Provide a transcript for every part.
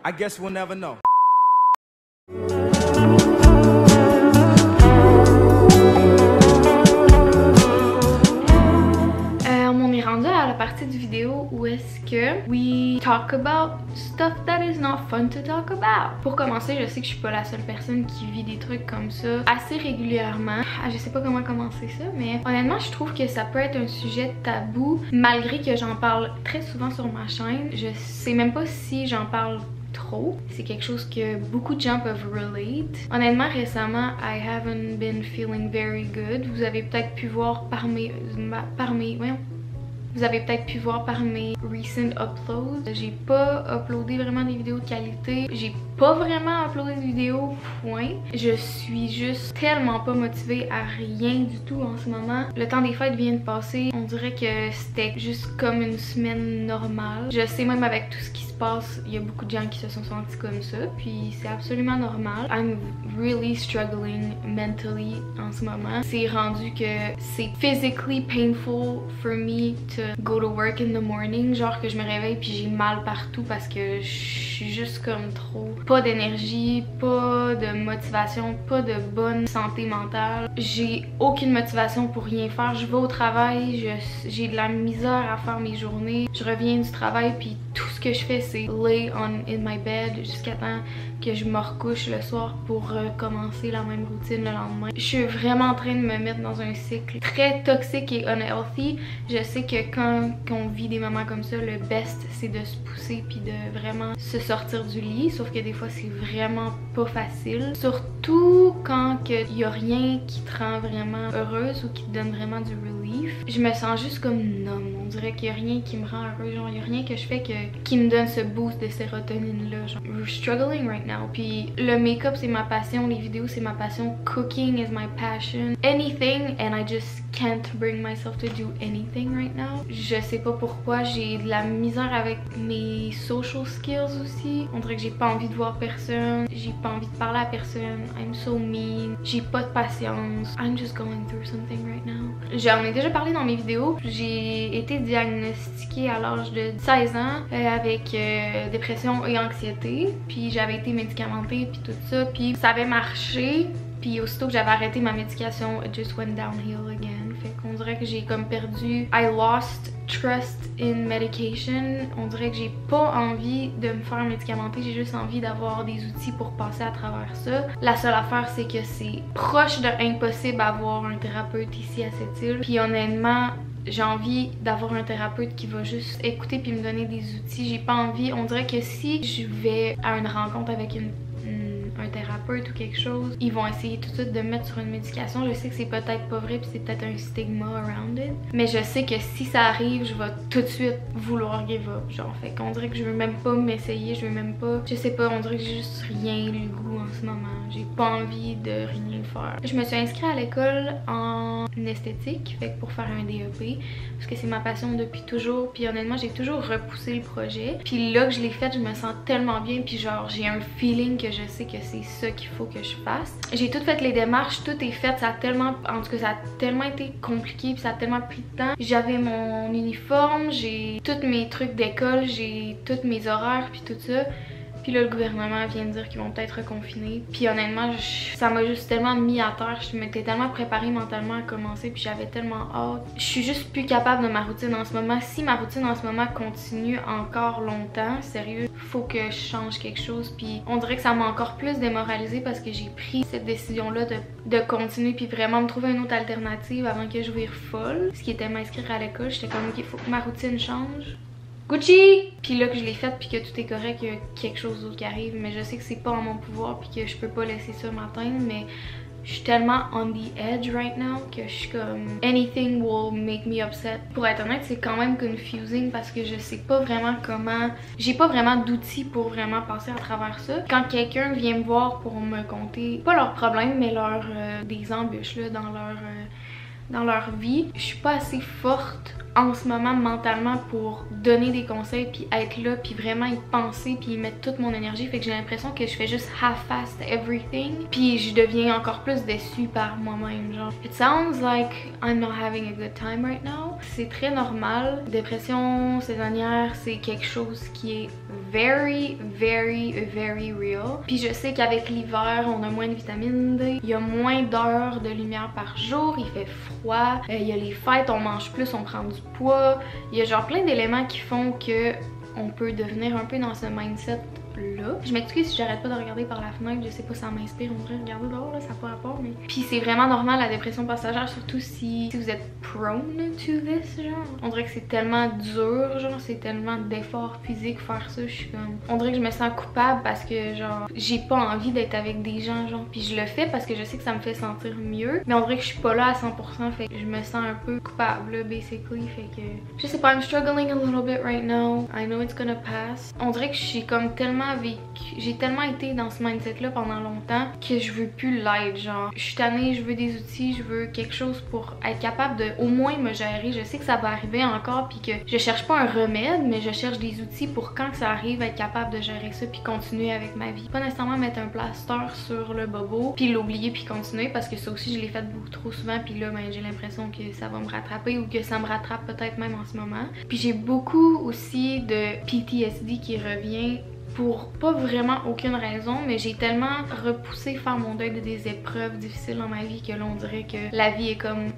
I guess we'll never know. On est rendu à la partie du vidéo où est-ce que we talk about stuff that is not fun to talk about. Pour commencer, je sais que je suis pas la seule personne qui vit des trucs comme ça assez régulièrement. Je sais pas comment commencer ça, mais honnêtement, je trouve que ça peut être un sujet tabou, malgré que j'en parle très souvent sur ma chaîne. Je sais même pas si j'en parle trop. C'est quelque chose que beaucoup de gens peuvent relate. Honnêtement, récemment, I haven't been feeling very good. Vous avez peut-être pu voir par mes Vous avez peut-être pu voir par mes recent uploads. J'ai pas uploadé vraiment des vidéos de qualité. J'ai pas vraiment uploadé de vidéos, point. Je suis juste tellement pas motivée à rien du tout en ce moment. Le temps des fêtes vient de passer. On dirait que c'était juste comme une semaine normale. Je sais même avec tout ce qui se passe, il y a beaucoup de gens qui se sont sentis comme ça. Puis c'est absolument normal. I'm really struggling mentally en ce moment. C'est rendu que c'est physically painful for me to go to work in the morning, genre que je me réveille puis j'ai mal partout parce que je suis juste comme trop pas d'énergie, pas de motivation, pas de bonne santé mentale. J'ai aucune motivation pour rien faire. Je vais au travail, j'ai de la misère à faire mes journées. Je reviens du travail puis tout ce que je fais c'est lay in my bed jusqu'à temps que je me recouche le soir pour recommencer la même routine le lendemain. Je suis vraiment en train de me mettre dans un cycle très toxique et unhealthy. Je sais que quand on vit des moments comme ça, le best c'est de se pousser puis de vraiment se sortir du lit, sauf que des fois c'est vraiment pas facile. Surtout quand il y a rien qui te rend vraiment heureuse ou qui te donne vraiment du relief. Je me sens juste comme numb. On dirait qu'il y a rien qui me rend heureuse, genre il y a rien que je fais qui me donne ce boost de sérotonine là. Genre, we're struggling right now. Puis le make-up c'est ma passion, les vidéos c'est ma passion, cooking is my passion. Anything and I just can't bring myself to do anything right now. Je sais pas pourquoi, j'ai de la misère avec mes social skills aussi. On dirait que j'ai pas envie de voir personne, j'ai pas envie de parler à personne. I'm so mean, j'ai pas de patience. I'm just going through something right now. J'en ai déjà parlé dans mes vidéos. J'ai été diagnostiquée à l'âge de 16 ans avec dépression et anxiété. Puis j'avais été médicamentée puis tout ça. Puis ça avait marché. Puis aussitôt que j'avais arrêté ma médication, it just went downhill again. Fait qu'on dirait que j'ai comme perdu. I lost trust in medication. On dirait que j'ai pas envie de me faire médicamenter, j'ai juste envie d'avoir des outils pour passer à travers ça. La seule affaire, c'est que c'est proche de impossible d'avoir un thérapeute ici à cette île. Puis honnêtement, j'ai envie d'avoir un thérapeute qui va juste écouter puis me donner des outils. J'ai pas envie, on dirait que si je vais à une rencontre avec un thérapeute ou quelque chose, ils vont essayer tout de suite de me mettre sur une médication. Je sais que c'est peut-être pas vrai puis c'est peut-être un stigma around it, mais je sais que si ça arrive, je vais tout de suite vouloir give up, genre. Fait qu'on dirait que je veux même pas m'essayer, je veux même pas, je sais pas, on dirait que j'ai juste rien le goût en ce moment. J'ai pas envie de rien faire. Je me suis inscrite à l'école en esthétique, fait que pour faire un DEP, parce que c'est ma passion depuis toujours, puis honnêtement j'ai toujours repoussé le projet. Puis là que je l'ai fait, je me sens tellement bien, puis genre j'ai un feeling que je sais que c'est ça qu'il faut que je fasse. J'ai tout fait les démarches, tout est fait, ça a tellement, en tout cas ça a tellement été compliqué puis ça a tellement pris de temps. J'avais mon uniforme, j'ai tous mes trucs d'école, j'ai tous mes horaires puis tout ça. Puis là, le gouvernement vient de dire qu'ils vont peut-être reconfiner. Puis honnêtement, ça m'a juste tellement mis à terre. Je m'étais tellement préparée mentalement à commencer. Puis j'avais tellement hâte. Je suis juste plus capable de ma routine en ce moment. Si ma routine en ce moment continue encore longtemps, sérieux, faut que je change quelque chose. Puis on dirait que ça m'a encore plus démoralisée parce que j'ai pris cette décision-là de continuer. Puis vraiment me trouver une autre alternative avant que je vire folle. Ce qui était m'inscrire à l'école, j'étais comme ok, faut que ma routine change. Gucci! Puis là que je l'ai faite puis que tout est correct, il y a quelque chose d'autre qui arrive, mais je sais que c'est pas en mon pouvoir puis que je peux pas laisser ça m'atteindre, mais je suis tellement on the edge right now que je suis comme anything will make me upset. Pour être honnête, c'est quand même confusing parce que je sais pas vraiment comment, j'ai pas vraiment d'outils pour vraiment passer à travers ça. Quand quelqu'un vient me voir pour me conter, pas leurs problèmes, mais des embûches là dans leur vie, je suis pas assez forte en ce moment mentalement pour donner des conseils puis être là puis vraiment y penser puis y mettre toute mon énergie. Fait que j'ai l'impression que je fais juste half-assed everything puis je deviens encore plus déçue par moi-même. Genre, it sounds like I'm not having a good time right now. C'est très normal. Dépression saisonnière, c'est quelque chose qui est very real. Puis je sais qu'avec l'hiver, on a moins de vitamine D, il y a moins d'heures de lumière par jour, il fait froid, il y a les fêtes, on mange plus, on prend du poids. Il y a genre plein d'éléments qui font que on peut devenir un peu dans ce mindset là. Je m'excuse si j'arrête pas de regarder par la fenêtre, je sais pas si ça m'inspire, on devrait regarder dehors là, ça n'a pas rapport, mais... Puis c'est vraiment normal la dépression passagère, surtout si vous êtes prone to this, genre. On dirait que c'est tellement dur, genre, c'est tellement d'efforts physiques faire ça, je suis comme... On dirait que je me sens coupable parce que, genre, j'ai pas envie d'être avec des gens, genre, puis je le fais parce que je sais que ça me fait sentir mieux, mais on dirait que je suis pas là à 100%, fait que je me sens un peu coupable, là, basically, fait que... Je sais pas, I'm struggling a little bit right now, I know it's gonna pass. On dirait que je suis comme tellement j'ai tellement été dans ce mindset là pendant longtemps que je veux plus l'être, genre je suis tannée, je veux des outils, je veux quelque chose pour être capable de au moins me gérer. Je sais que ça va arriver encore puis que je cherche pas un remède, mais je cherche des outils pour quand que ça arrive être capable de gérer ça puis continuer avec ma vie. Pas nécessairement mettre un plaster sur le bobo puis l'oublier puis continuer, parce que ça aussi je l'ai fait beaucoup trop souvent puis là ben j'ai l'impression que ça va me rattraper ou que ça me rattrape peut-être même en ce moment. Puis j'ai beaucoup aussi de PTSD qui revient pour pas vraiment aucune raison, mais j'ai tellement repoussé faire mon deuil de des épreuves difficiles dans ma vie que là on dirait que la vie est comme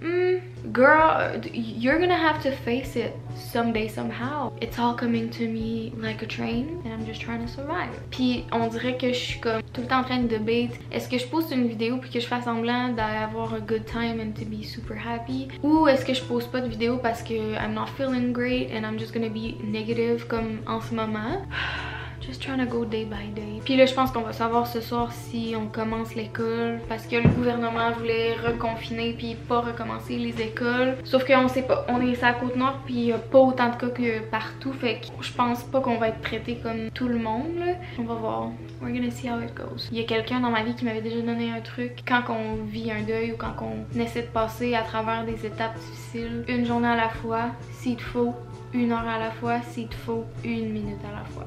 girl, you're gonna have to face it someday somehow. It's all coming to me like a train and I'm just trying to survive. Puis on dirait que je suis comme tout le temps en train de debate, est-ce que je poste une vidéo puis que je fasse semblant d'avoir a good time and to be super happy, ou est-ce que je poste pas de vidéo parce que I'm not feeling great and I'm just gonna be negative comme en ce moment. Just trying to go day by day. Puis là, je pense qu'on va savoir ce soir si on commence l'école, parce que le gouvernement voulait reconfiner puis pas recommencer les écoles. Sauf qu'on sait pas, on est sur la Côte-Nord puis il y a pas autant de cas que partout, fait que je pense pas qu'on va être traité comme tout le monde, là. On va voir. We're gonna see how it goes. Il y a quelqu'un dans ma vie qui m'avait déjà donné un truc. Quand on vit un deuil ou quand on essaie de passer à travers des étapes difficiles, une journée à la fois, s'il te faut, 1 heure à la fois, s'il te faut, 1 minute à la fois.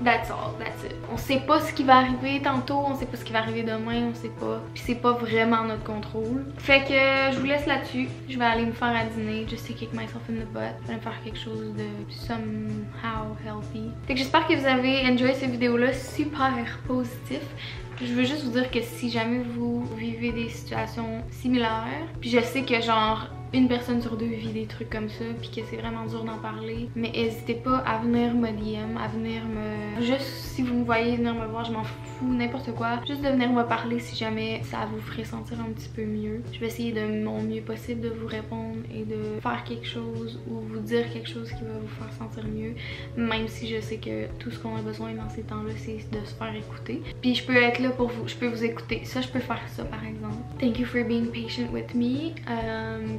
That's all, that's it. On sait pas ce qui va arriver tantôt, on sait pas ce qui va arriver demain, on sait pas. Puis c'est pas vraiment notre contrôle. Fait que je vous laisse là-dessus. Je vais aller me faire à dîner, just to kick myself in the butt. Je vais me faire quelque chose de somehow healthy. Fait que j'espère que vous avez enjoyé cette vidéo-là, super positif. Je veux juste vous dire que si jamais vous vivez des situations similaires, puis je sais que genre une personne sur 2 vit des trucs comme ça puis que c'est vraiment dur d'en parler, mais n'hésitez pas à venir me DM, à venir me... Juste si vous me voyez venir me voir, je m'en fous, n'importe quoi, juste de venir me parler si jamais ça vous ferait sentir un petit peu mieux. Je vais essayer de mon mieux possible de vous répondre et de faire quelque chose ou vous dire quelque chose qui va vous faire sentir mieux, même si je sais que tout ce qu'on a besoin dans ces temps-là, c'est de se faire écouter. Puis je peux être là pour vous, je peux vous écouter, ça je peux faire ça par exemple. Thank you for being patient with me,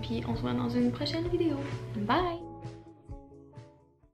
puis on se voit dans une prochaine vidéo. Bye!